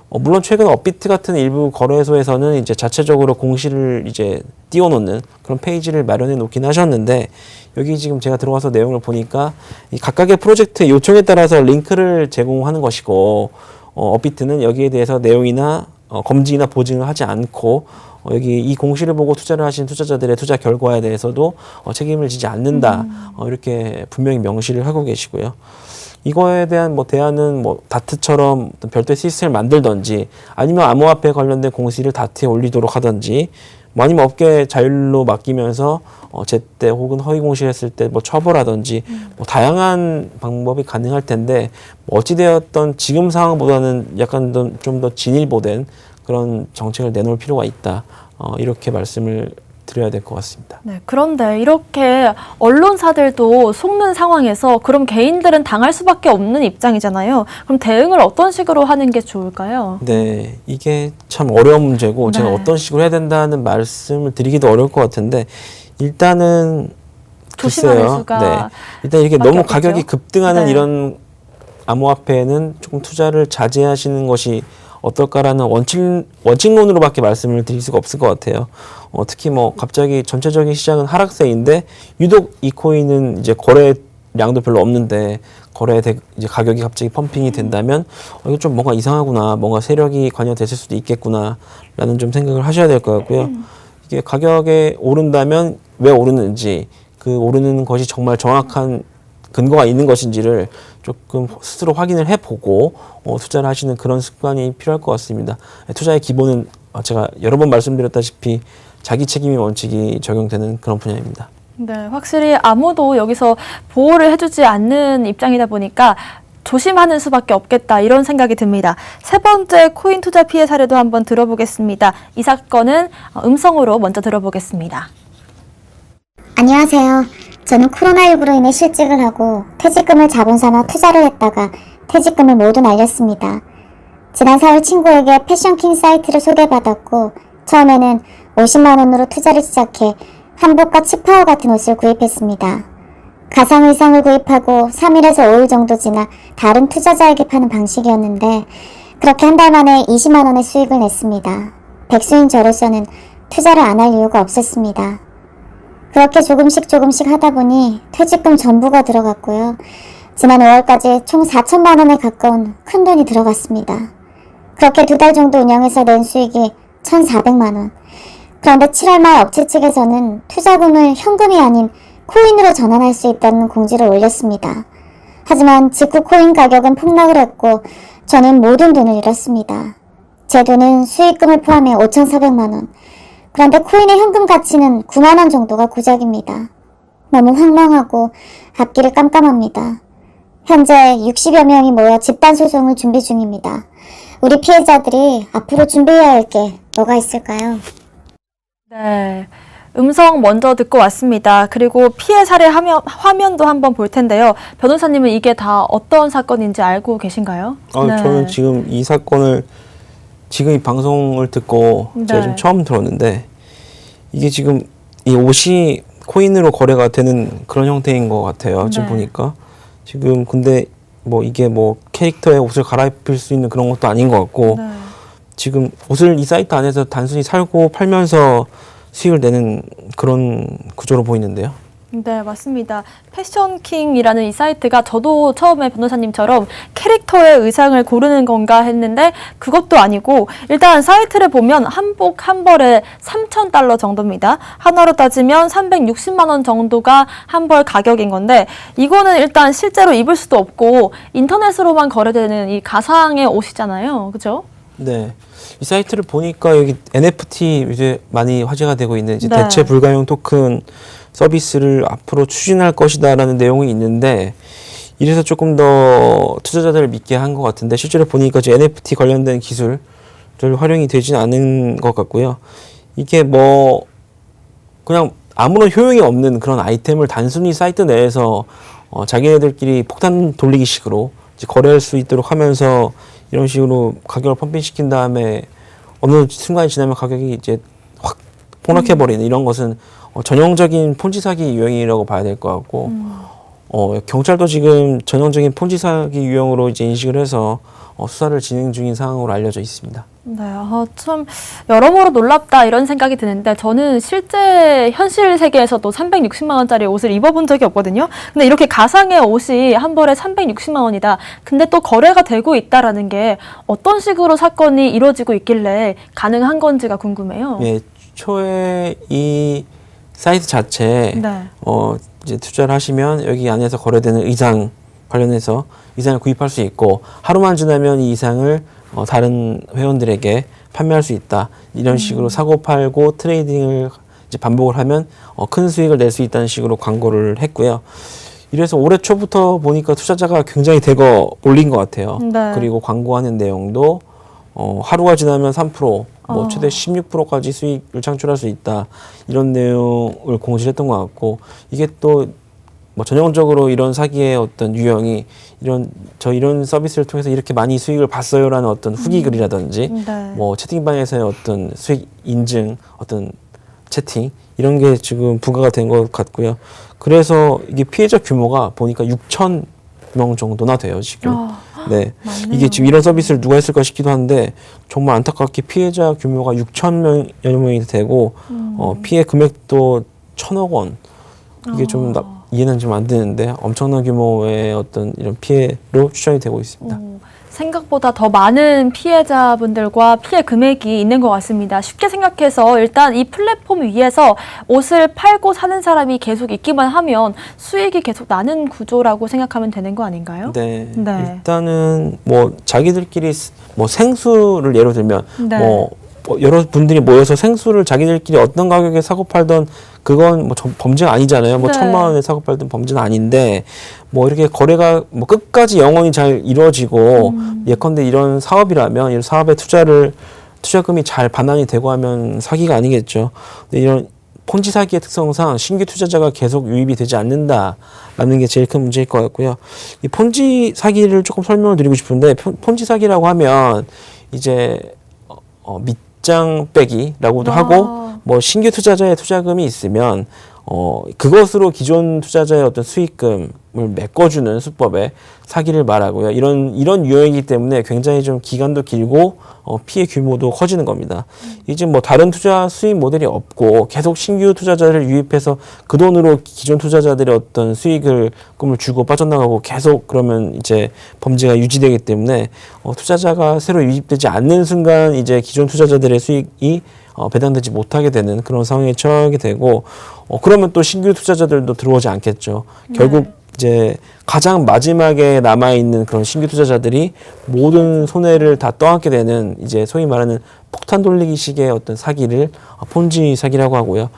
물론 최근 업비트 같은 일부 거래소에서는 이제 자체적으로 공시를 이제 띄워놓는 그런 페이지를 마련해 놓긴 하셨는데, 여기 지금 제가 들어가서 내용을 보니까 이 각각의 프로젝트의 요청에 따라서 링크를 제공하는 것이고, 업비트는 여기에 대해서 내용이나 검증이나 보증을 하지 않고 여기 이 공시를 보고 투자를 하신 투자자들의 투자 결과에 대해서도 책임을 지지 않는다. 이렇게 분명히 명시를 하고 계시고요. 이거에 대한 대안은 다트처럼 별도의 시스템을 만들던지 아니면 암호화폐 관련된 공시를 다트에 올리도록 하던지 아니면 업계 자율로 맡기면서 제때 혹은 허위 공시를 했을 때 처벌하던지 다양한 방법이 가능할 텐데 어찌되었던 지금 상황보다는 약간 좀 더 진일보된 그런 정책을 내놓을 필요가 있다. 이렇게 말씀을 드려야 될 것 같습니다. 네, 그런데 이렇게 언론사들도 속는 상황에서 그럼 개인들은 당할 수밖에 없는 입장이잖아요. 그럼 대응을 어떤 식으로 하는 게 좋을까요? 네, 이게 참 어려운 문제고 제가 어떤 식으로 해야 된다는 말씀을 드리기도 어려울 것 같은데 일단은 조심하는 글쎄요. 수가 네, 일단 이게 너무 없겠죠? 가격이 급등하는 네. 이런 암호화폐에는 조금 투자를 자제하시는 것이 어떨까라는 원칙론으로밖에 말씀을 드릴 수가 없을 것 같아요. 특히 갑자기 전체적인 시장은 하락세인데 유독 이 코인은 이제 거래량도 별로 없는데 이제 가격이 갑자기 펌핑이 된다면 이거 좀 뭔가 이상하구나, 뭔가 세력이 관여됐을 수도 있겠구나라는 좀 생각을 하셔야 될 것 같고요. 이게 가격에 오른다면 왜 오르는지, 그 오르는 것이 정말 정확한 근거가 있는 것인지를 조금 스스로 확인을 해보고 투자를 하시는 그런 습관이 필요할 것 같습니다. 투자의 기본은 제가 여러 번 말씀드렸다시피 자기 책임의 원칙이 적용되는 그런 분야입니다. 네, 확실히 아무도 여기서 보호를 해주지 않는 입장이다 보니까 조심하는 수밖에 없겠다 이런 생각이 듭니다. 세 번째 코인 투자 피해 사례도 한번 들어보겠습니다. 이 사건은 음성으로 먼저 들어보겠습니다. 안녕하세요. 저는 코로나19로 인해 실직을 하고 퇴직금을 자본 삼아 투자를 했다가 퇴직금을 모두 날렸습니다. 지난 4월 친구에게 패션킹 사이트를 소개받았고 처음에는 50만 원으로 투자를 시작해 한복과 치파오 같은 옷을 구입했습니다. 가상 의상을 구입하고 3일에서 5일 정도 지나 다른 투자자에게 파는 방식이었는데 그렇게 한 달 만에 20만 원의 수익을 냈습니다. 백수인 저로서는 투자를 안 할 이유가 없었습니다. 그렇게 조금씩 하다 보니 퇴직금 전부가 들어갔고요. 지난 5월까지 총 4천만 원에 가까운 큰 돈이 들어갔습니다. 그렇게 2달 정도 운영해서 낸 수익이 1,400만 원. 그런데 7월 말 업체 측에서는 투자금을 현금이 아닌 코인으로 전환할 수 있다는 공지를 올렸습니다. 하지만 직후 코인 가격은 폭락을 했고 저는 모든 돈을 잃었습니다. 제 돈은 수익금을 포함해 5,400만 원. 그런데 코인의 현금 가치는 9만 원 정도가 고작입니다. 너무 황망하고 앞길이 깜깜합니다. 현재 60여 명이 모여 집단소송을 준비 중입니다. 우리 피해자들이 앞으로 준비해야 할 게 뭐가 있을까요? 네, 음성 먼저 듣고 왔습니다. 그리고 피해 사례 화면도 한번 볼 텐데요. 변호사님은 이게 다 어떤 사건인지 알고 계신가요? 네. 저는 지금 이 사건을 지금 이 방송을 듣고 제가 좀 처음 들었는데 이게 지금 이 옷이 코인으로 거래가 되는 그런 형태인 것 같아요. 지금 보니까 지금 근데 이게 캐릭터의 옷을 갈아입힐 수 있는 그런 것도 아닌 것 같고 지금 옷을 이 사이트 안에서 단순히 살고 팔면서 수익을 내는 그런 구조로 보이는데요. 네, 맞습니다. 패션킹이라는 이 사이트가 저도 처음에 변호사님처럼 캐릭터의 의상을 고르는 건가 했는데 그것도 아니고 일단 사이트를 보면 한복 한 벌에 3,000달러 정도입니다. 한화로 따지면 360만 원 정도가 한 벌 가격인 건데 이거는 일단 실제로 입을 수도 없고 인터넷으로만 거래되는 이 가상의 옷이잖아요. 그죠? 네. 이 사이트를 보니까 여기 NFT 이제 많이 화제가 되고 있는 이제 대체 불가용 토큰 서비스를 앞으로 추진할 것이다라는 내용이 있는데 이래서 조금 더 투자자들을 믿게 한 것 같은데 실제로 보니까 이제 NFT 관련된 기술을 활용이 되진 않은 것 같고요. 이게 그냥 아무런 효용이 없는 그런 아이템을 단순히 사이트 내에서 자기네들끼리 폭탄 돌리기식으로 이제 거래할 수 있도록 하면서 이런 식으로 가격을 펌핑시킨 다음에 어느 순간이 지나면 가격이 이제 확 폭락해버리는 이런 것은 전형적인 폰지 사기 유형이라고 봐야 될 것 같고 경찰도 지금 전형적인 폰지 사기 유형으로 이제 인식을 해서 수사를 진행 중인 상황으로 알려져 있습니다. 네, 참 여러모로 놀랍다 이런 생각이 드는데 저는 실제 현실 세계에서도 360만 원짜리 옷을 입어본 적이 없거든요. 근데 이렇게 가상의 옷이 한 벌에 360만 원이다. 근데 또 거래가 되고 있다라는 게 어떤 식으로 사건이 이루어지고 있길래 가능한 건지가 궁금해요. 예, 초에 이 사이트 자체에 네. 이제 투자를 하시면 여기 안에서 거래되는 의상 관련해서 의상을 구입할 수 있고 하루만 지나면 이 의상을 다른 회원들에게 판매할 수 있다. 이런 식으로 사고 팔고 트레이딩을 이제 반복을 하면 큰 수익을 낼 수 있다는 식으로 광고를 했고요. 이래서 올해 초부터 보니까 투자자가 굉장히 대거 몰린 것 같아요. 네. 그리고 광고하는 내용도 하루가 지나면 3%, 뭐 최대 16%까지 수익을 창출할 수 있다. 이런 내용을 공지했던 것 같고 이게 또 뭐 전형적으로 이런 사기의 어떤 유형이 이런 서비스를 통해서 이렇게 많이 수익을 봤어요라는 어떤 후기 글이라든지 네. 뭐 채팅방에서의 어떤 수익 인증, 어떤 채팅 이런 게 지금 부과가 된 것 같고요. 그래서 이게 피해자 규모가 보니까 6천 명 정도나 돼요 지금. 네, 맞네요. 이게 지금 이런 서비스를 누가 했을까 싶기도 한데 정말 안타깝게 피해자 규모가 6천 여 명이 되고 피해 금액도 1,000억 원. 이게 좀 이해는 좀 안 되는데 엄청난 규모의 어떤 이런 피해로 추정이 되고 있습니다. 생각보다 더 많은 피해자분들과 피해 금액이 있는 것 같습니다. 쉽게 생각해서 일단 이 플랫폼 위에서 옷을 팔고 사는 사람이 계속 있기만 하면 수익이 계속 나는 구조라고 생각하면 되는 거 아닌가요? 네. 네. 일단은 뭐 자기들끼리 뭐 생수를 예로 들면 네. 뭐 여러 분들이 모여서 생수를 자기들끼리 어떤 가격에 사고 팔던 그건 뭐 범죄가 아니잖아요. 뭐 네. 1,000만 원에 사고 팔던 범죄는 아닌데 뭐 이렇게 거래가 뭐 끝까지 영원히 잘 이루어지고 예컨대 이런 사업이라면 이 사업에 투자금이 잘 반환이 되고 하면 사기가 아니겠죠. 근데 이런 폰지 사기의 특성상 신규 투자자가 계속 유입이 되지 않는다라는 게 제일 큰 문제일 것 같고요. 이 폰지 사기를 조금 설명을 드리고 싶은데 폰지 사기라고 하면 이제 밑장 빼기라고도 하고 뭐 신규 투자자의 투자금이 있으면 그것으로 기존 투자자의 어떤 수익금을 메꿔주는 수법의 사기를 말하고요. 이런 유형이기 때문에 굉장히 좀 기간도 길고 피해 규모도 커지는 겁니다. 이제 뭐 다른 투자 수익 모델이 없고 계속 신규 투자자를 유입해서 그 돈으로 기존 투자자들의 어떤 금을 주고 빠져나가고 계속 그러면 이제 범죄가 유지되기 때문에 투자자가 새로 유입되지 않는 순간 이제 기존 투자자들의 수익이 배당되지 못하게 되는 그런 상황에 처하게 되고 그러면 또 신규 투자자들도 들어오지 않겠죠. 결국 이제 가장 마지막에 남아있는 그런 신규 투자자들이 모든 손해를 다 떠안게 되는 이제 소위 말하는 폭탄 돌리기식의 어떤 사기를 폰지 사기라고 하고요.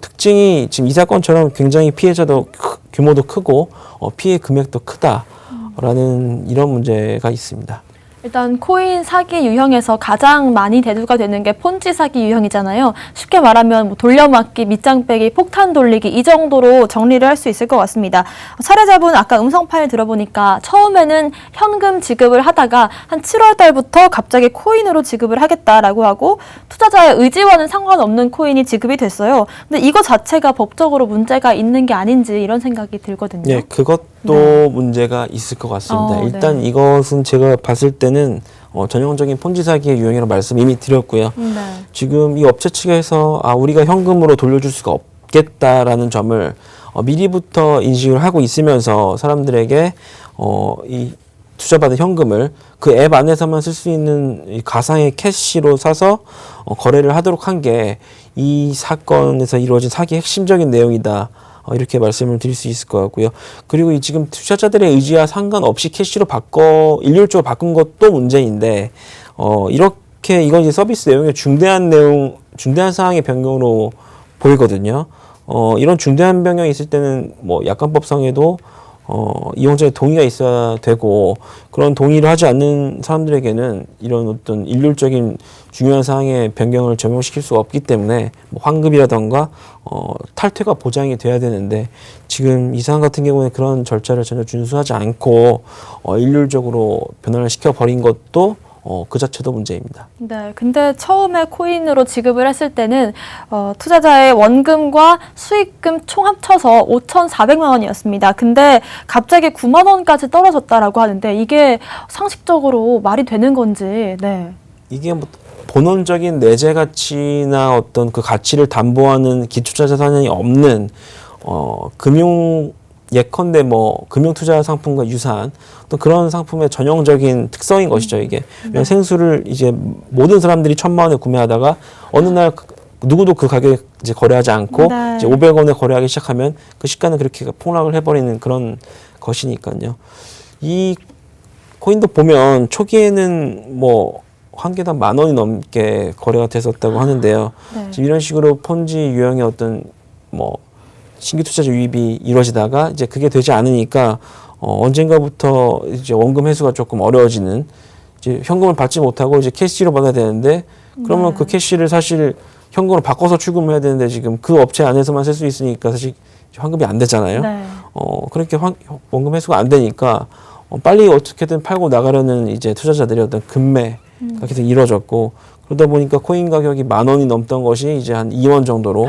특징이 지금 이 사건처럼 굉장히 피해자도 규모도 크고 피해 금액도 크다라는 이런 문제가 있습니다. 일단 코인 사기 유형에서 가장 많이 대두가 되는 게 폰지 사기 유형이잖아요. 쉽게 말하면 뭐 돌려막기, 밑장 빼기, 폭탄 돌리기 이 정도로 정리를 할 수 있을 것 같습니다. 사례자분 아까 음성 파일 들어보니까 처음에는 현금 지급을 하다가 한 7월 달부터 갑자기 코인으로 지급을 하겠다라고 하고 투자자의 의지와는 상관없는 코인이 지급이 됐어요. 근데 이거 자체가 법적으로 문제가 있는 게 아닌지 이런 생각이 들거든요. 네, 그것도 문제가 있을 것 같습니다. 일단 네. 이것은 제가 봤을 때는 전형적인 폰지 사기의 유형이라고 말씀 이미 드렸고요. 네. 지금 이 업체 측에서 우리가 현금으로 돌려줄 수가 없겠다라는 점을 미리부터 인식을 하고 있으면서 사람들에게 이 투자받은 현금을 그 앱 안에서만 쓸 수 있는 이 가상의 캐시로 사서 거래를 하도록 한 게 이 사건에서 이루어진 사기의 핵심적인 내용이다. 이렇게 말씀을 드릴 수 있을 것 같고요. 그리고 이 지금 투자자들의 의지와 상관없이 캐시로 일률적으로 바꾼 것도 문제인데, 이렇게 이건 이제 서비스 내용의 중대한 사항의 변경으로 보이거든요. 이런 중대한 변경이 있을 때는 뭐 약관법상에도 이용자의 동의가 있어야 되고 그런 동의를 하지 않는 사람들에게는 이런 어떤 일률적인 중요한 사항의 변경을 적용시킬 수가 없기 때문에 뭐 환급이라던가 탈퇴가 보장이 돼야 되는데 지금 이 사안 같은 경우에 그런 절차를 전혀 준수하지 않고 일률적으로 변화를 시켜버린 것도 그 자체도 문제입니다. 네, 근데 처음에 코인으로 지급을 했을 때는 투자자의 원금과 수익금 총 합쳐서 5,400만 원이었습니다. 근데 갑자기 9만 원까지 떨어졌다라고 하는데 이게 상식적으로 말이 되는 건지, 네. 이게 뭐 본원적인 내재 가치나 어떤 그 가치를 담보하는 기초자산이 없는 금융 예컨대 뭐 금융투자 상품과 유사한 또 그런 상품의 전형적인 특성인 것이죠. 이게 왜냐면 생수를 이제 모든 사람들이 1,000만 원에 구매하다가 어느 날 누구도 그 가격에 이제 거래하지 않고 네. 이제 500원에 거래하기 시작하면 그 시가는 그렇게 폭락을 해버리는 그런 것이니까요. 이 코인도 보면 초기에는 뭐 한 개당 10,000원이 넘게 거래가 됐었다고 하는데요. 네. 지금 이런 식으로 폰지 유형의 어떤 뭐 신규 투자자 유입이 이루어지다가 이제 그게 되지 않으니까 언젠가부터 이제 원금 회수가 조금 어려워지는, 이제 현금을 받지 못하고 이제 캐시로 받아야 되는데 그러면 그 캐시를 사실 현금으로 바꿔서 출금을 해야 되는데 지금 그 업체 안에서만 쓸 수 있으니까 사실 환급이 안 되잖아요. 네. 그렇게 원금 회수가 안 되니까 빨리 어떻게든 팔고 나가려는 이제 투자자들의 어떤 급매가 계속 이루어졌고, 그러다 보니까 코인 가격이 10,000원이 넘던 것이 이제 한 2원 정도로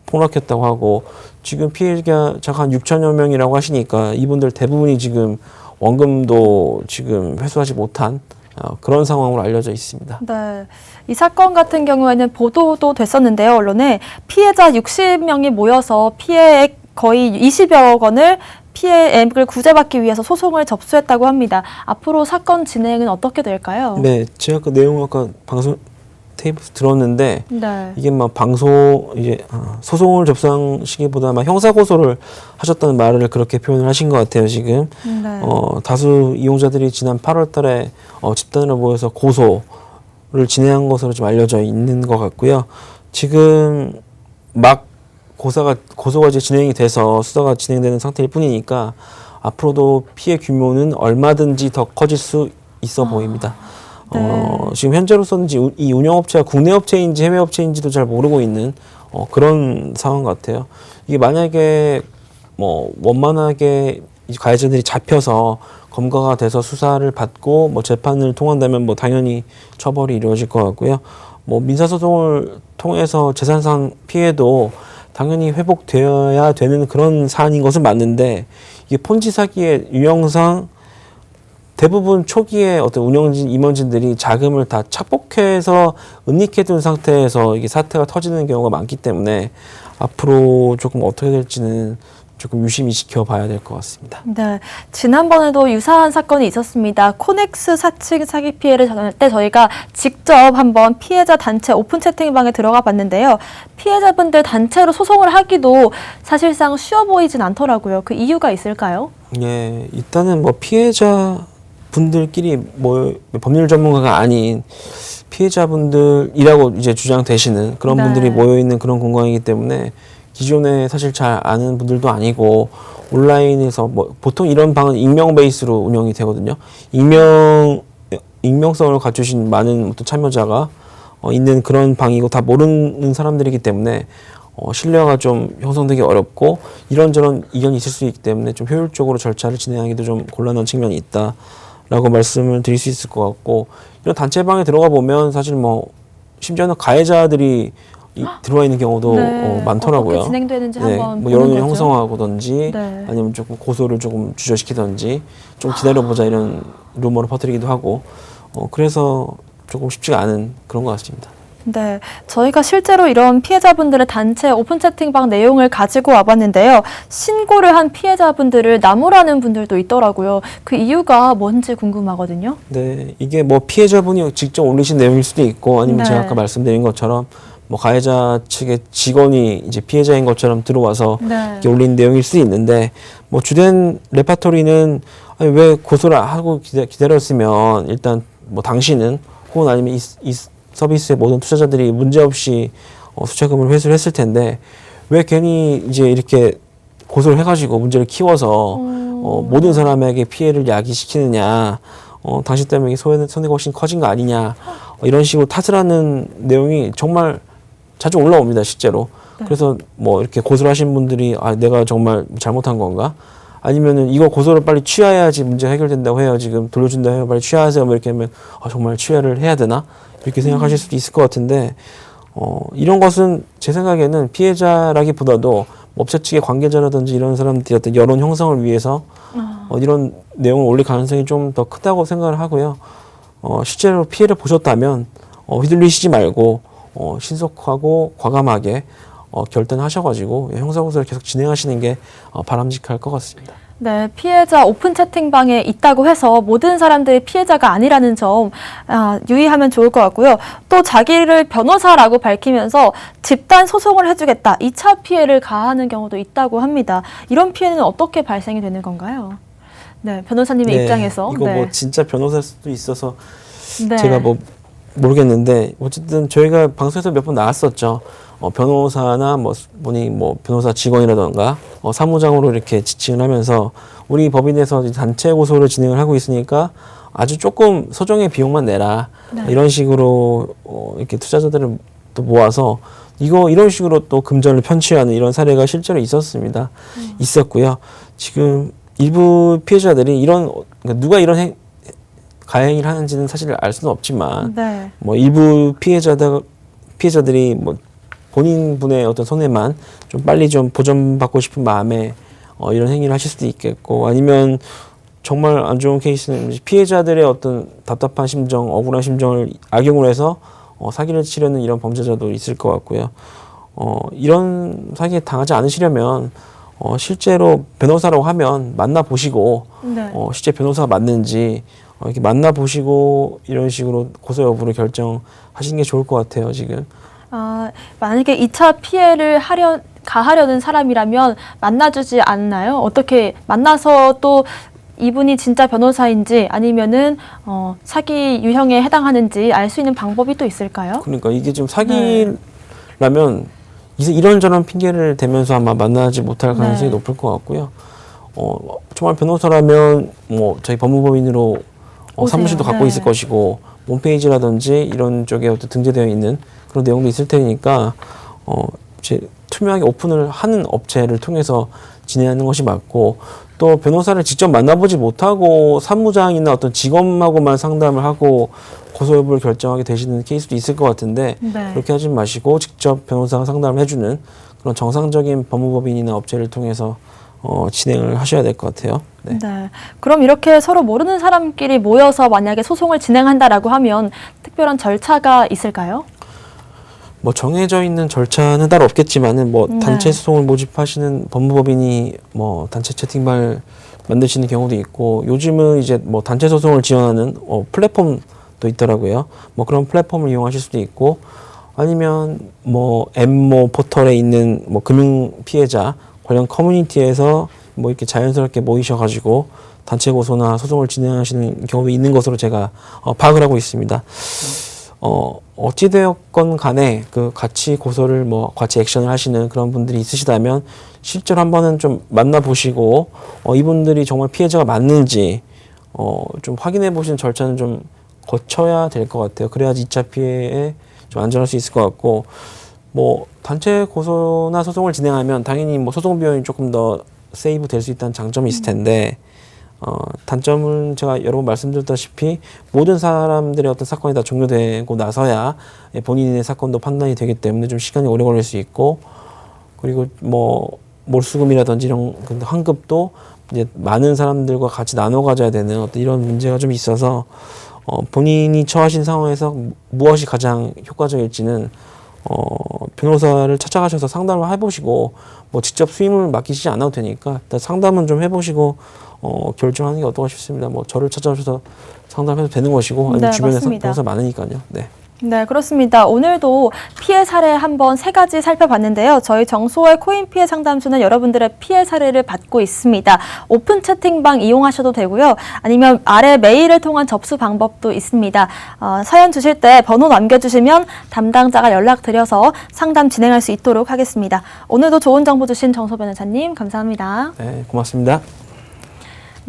폭락했다고 하고, 지금 피해자가 한 6천여 명이라고 하시니까 이분들 대부분이 지금 원금도 지금 회수하지 못한 그런 상황으로 알려져 있습니다. 네. 이 사건 같은 경우에는 보도도 됐었는데요. 언론에 피해자 60명이 모여서 피해액 거의 20여 원을 피해액을 구제받기 위해서 소송을 접수했다고 합니다. 앞으로 사건 진행은 어떻게 될까요? 네, 제가 그 내용 아까 방송 테이프에서 들었는데 네. 이게 막 방송 이제 소송을 접수하시기보다 막 형사 고소를 하셨다는 말을 그렇게 표현을 하신 것 같아요. 지금 네. 다수 이용자들이 지난 8월달에 집단으로 모여서 고소를 진행한 것으로 좀 알려져 있는 것 같고요. 지금 막 고소가 이제 진행이 돼서 수사가 진행되는 상태일 뿐이니까 앞으로도 피해 규모는 얼마든지 더 커질 수 있어 보입니다. 네. 지금 현재로서는 이 운영업체가 국내 업체인지 해외 업체인지도 잘 모르고 있는 그런 상황 같아요. 이게 만약에 뭐 원만하게 이 가해자들이 잡혀서 검거가 돼서 수사를 받고 뭐 재판을 통한다면 뭐 당연히 처벌이 이루어질 것 같고요. 뭐 민사소송을 통해서 재산상 피해도 당연히 회복되어야 되는 그런 사안인 것은 맞는데, 이게 폰지 사기의 유형상 대부분 초기에 어떤 운영진, 임원진들이 자금을 다 착복해서 은닉해둔 상태에서 이게 사태가 터지는 경우가 많기 때문에 앞으로 조금 어떻게 될지는 조금 유심히 지켜봐야 될 것 같습니다. 네, 지난번에도 유사한 사건이 있었습니다. 코넥스 사칭 사기 피해를 전할 때 저희가 직접 한번 피해자 단체 오픈 채팅방에 들어가 봤는데요. 피해자분들 단체로 소송을 하기도 사실상 쉬워 보이진 않더라고요. 그 이유가 있을까요? 예, 일단은 뭐 피해자 분들끼리 뭐 법률 전문가가 아닌 피해자분들이라고 이제 주장되시는 그런 네. 분들이 모여 있는 그런 공간이기 때문에 기존에 사실 잘 아는 분들도 아니고 온라인에서 뭐 보통 이런 방은 익명 베이스로 운영이 되거든요. 익명성을 갖추신 많은 어떤 참여자가 있는 그런 방이고 다 모르는 사람들이기 때문에 신뢰가 좀 형성되기 어렵고 이런저런 이견이 있을 수 있기 때문에 좀 효율적으로 절차를 진행하기도 좀 곤란한 측면이 있다라고 말씀을 드릴 수 있을 것 같고, 이런 단체방에 들어가 보면 사실 뭐 심지어는 가해자들이 들어와 있는 경우도 네, 많더라고요. 어떻게 진행되는지 네, 한번 뭐 보는 여론을 거죠. 형성하고든지 네. 아니면 조금 고소를 조금 주저시키든지 좀 기다려보자 이런 루머를 퍼뜨리기도 하고 그래서 조금 쉽지가 않은 그런 것 같습니다. 네, 저희가 실제로 이런 피해자분들의 단체 오픈 채팅방 내용을 가지고 와봤는데요. 신고를 한 피해자분들을 나무라는 분들도 있더라고요. 그 이유가 뭔지 궁금하거든요. 네, 이게 뭐 피해자분이 직접 올리신 내용일 수도 있고 아니면 네. 제가 아까 말씀드린 것처럼 뭐 가해자 측의 직원이 이제 피해자인 것처럼 들어와서 네. 이렇게 올린 내용일 수도 있는데, 뭐 주된 레파토리는 아니 왜 고소를 하고 기다렸으면 일단 뭐 당신은 혹은 아니면 이 서비스의 모든 투자자들이 문제없이 수채금을 회수를 했을 텐데 왜 괜히 이제 이렇게 고소를 해가지고 문제를 키워서 모든 사람에게 피해를 야기시키느냐, 당신 때문에 손해가 훨씬 커진 거 아니냐, 이런 식으로 탓을 하는 내용이 정말 자주 올라옵니다, 실제로. 네. 그래서 뭐 이렇게 고소를 하신 분들이 내가 정말 잘못한 건가? 아니면은 이거 고소를 빨리 취하해야지 문제 해결된다고 해요. 지금 돌려준다고 해요. 빨리 취하하세요. 뭐 이렇게 하면 정말 취하를 해야 되나? 이렇게 생각하실 수도 있을 것 같은데, 이런 것은 제 생각에는 피해자라기보다도 업체 측의 관계자라든지 이런 사람들이 어떤 여론 형성을 위해서 이런 내용을 올릴 가능성이 좀 더 크다고 생각을 하고요. 실제로 피해를 보셨다면 휘둘리시지 말고 신속하고 과감하게 결단하셔가지고 형사고소를 계속 진행하시는 게 바람직할 것 같습니다. 네, 피해자 오픈 채팅방에 있다고 해서 모든 사람들이 피해자가 아니라는 점 유의하면 좋을 것 같고요. 또 자기를 변호사라고 밝히면서 집단 소송을 해주겠다, 2차 피해를 가하는 경우도 있다고 합니다. 이런 피해는 어떻게 발생이 되는 건가요? 네, 변호사님의 입장에서. 이거 뭐 진짜 변호사일 수도 있어서 네. 제가 뭐 모르겠는데 어쨌든 저희가 방송에서 몇 번 나왔었죠. 변호사나 분이 변호사 직원이라던가 사무장으로 이렇게 지칭을 하면서 우리 법인에서 단체 고소를 진행을 하고 있으니까 아주 조금 소정의 비용만 내라. 네. 이런 식으로 이렇게 투자자들을 또 모아서 이런 식으로 또 금전을 편취하는 이런 사례가 실제로 있었습니다. 있었고요. 지금 일부 피해자들이 그러니까 누가 이런 가해행위를 하는지는 사실 알 수는 없지만 네. 일부 피해자들이 본인분의 어떤 손해만 좀 빨리 좀 보전받고 싶은 마음에 이런 행위를 하실 수도 있겠고, 아니면 정말 안 좋은 케이스는 피해자들의 어떤 답답한 심정, 억울한 심정을 악용을 해서 사기를 치려는 이런 범죄자도 있을 것 같고요. 이런 사기에 당하지 않으시려면 실제로 변호사라고 하면 만나보시고 네. 실제 변호사가 맞는지 이렇게 만나보시고 이런 식으로 고소 여부를 결정하시는 게 좋을 것 같아요, 지금. 만약에 2차 피해를 가하려는 사람이라면 만나주지 않나요? 어떻게 만나서 또 이분이 진짜 변호사인지 아니면은 사기 유형에 해당하는지 알 수 있는 방법이 또 있을까요? 그러니까 이게 좀 사기라면 이런저런 핑계를 대면서 아마 만나지 못할 가능성이 네. 높을 것 같고요. 정말 변호사라면 저희 법무법인으로 오세요. 사무실도 갖고 네. 있을 것이고 홈페이지라든지 이런 쪽에 어떤 등재되어 있는 그런 내용도 있을 테니까 투명하게 오픈을 하는 업체를 통해서 진행하는 것이 맞고, 또 변호사를 직접 만나보지 못하고 사무장이나 어떤 직원하고만 상담을 하고 고소 여부를 결정하게 되시는 케이스도 있을 것 같은데 네. 그렇게 하지 마시고 직접 변호사가 상담을 해주는 그런 정상적인 법무법인이나 업체를 통해서 진행을 하셔야 될 것 같아요. 네. 네. 그럼 이렇게 서로 모르는 사람끼리 모여서 만약에 소송을 진행한다라고 하면 특별한 절차가 있을까요? 정해져 있는 절차는 따로 없겠지만은 네. 단체 소송을 모집하시는 법무법인이 단체 채팅방을 만드시는 경우도 있고, 요즘은 이제 단체 소송을 지원하는 플랫폼도 있더라고요. 그런 플랫폼을 이용하실 수도 있고, 아니면 엠모 포털에 있는 금융 피해자 관련 커뮤니티에서 이렇게 자연스럽게 모이셔가지고 단체 고소나 소송을 진행하시는 경우도 있는 것으로 제가 파악을 하고 있습니다. 어찌되었건 간에 같이 고소를 같이 액션을 하시는 그런 분들이 있으시다면 실제로 한번은 좀 만나보시고 이분들이 정말 피해자가 맞는지 좀 확인해 보시는 절차는 좀 거쳐야 될 것 같아요. 그래야지 2차 피해에 좀 안전할 수 있을 것 같고, 단체 고소나 소송을 진행하면 당연히 소송 비용이 조금 더 세이브 될 수 있다는 장점이 있을 텐데, 단점은 제가 여러 번 말씀드렸다시피 모든 사람들의 어떤 사건이 다 종료되고 나서야 본인의 사건도 판단이 되기 때문에 좀 시간이 오래 걸릴 수 있고, 그리고 몰수금이라든지 이런 환급도 이제 많은 사람들과 같이 나눠 가져야 되는 어떤 이런 문제가 좀 있어서 본인이 처하신 상황에서 무엇이 가장 효과적일지는 변호사를 찾아가셔서 상담을 해보시고 직접 수임을 맡기시지 않아도 되니까 일단 상담은 좀 해보시고 결정하는 게 어떨까 싶습니다. 저를 찾아오셔서 상담해도 되는 것이고, 아니면 네, 주변에 맞습니다. 변호사 많으니까요. 네. 네, 그렇습니다. 오늘도 피해 사례 한번 3가지 살펴봤는데요. 저희 정소의 코인 피해 상담소는 여러분들의 피해 사례를 받고 있습니다. 오픈 채팅방 이용하셔도 되고요. 아니면 아래 메일을 통한 접수 방법도 있습니다. 사연 주실 때 번호 남겨주시면 담당자가 연락드려서 상담 진행할 수 있도록 하겠습니다. 오늘도 좋은 정보 주신 정소 변호사님 감사합니다. 네, 고맙습니다.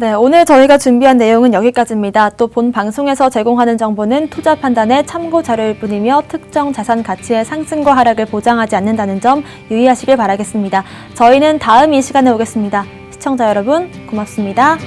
네, 오늘 저희가 준비한 내용은 여기까지입니다. 또 본 방송에서 제공하는 정보는 투자 판단의 참고 자료일 뿐이며 특정 자산 가치의 상승과 하락을 보장하지 않는다는 점 유의하시길 바라겠습니다. 저희는 다음 이 시간에 오겠습니다. 시청자 여러분, 고맙습니다.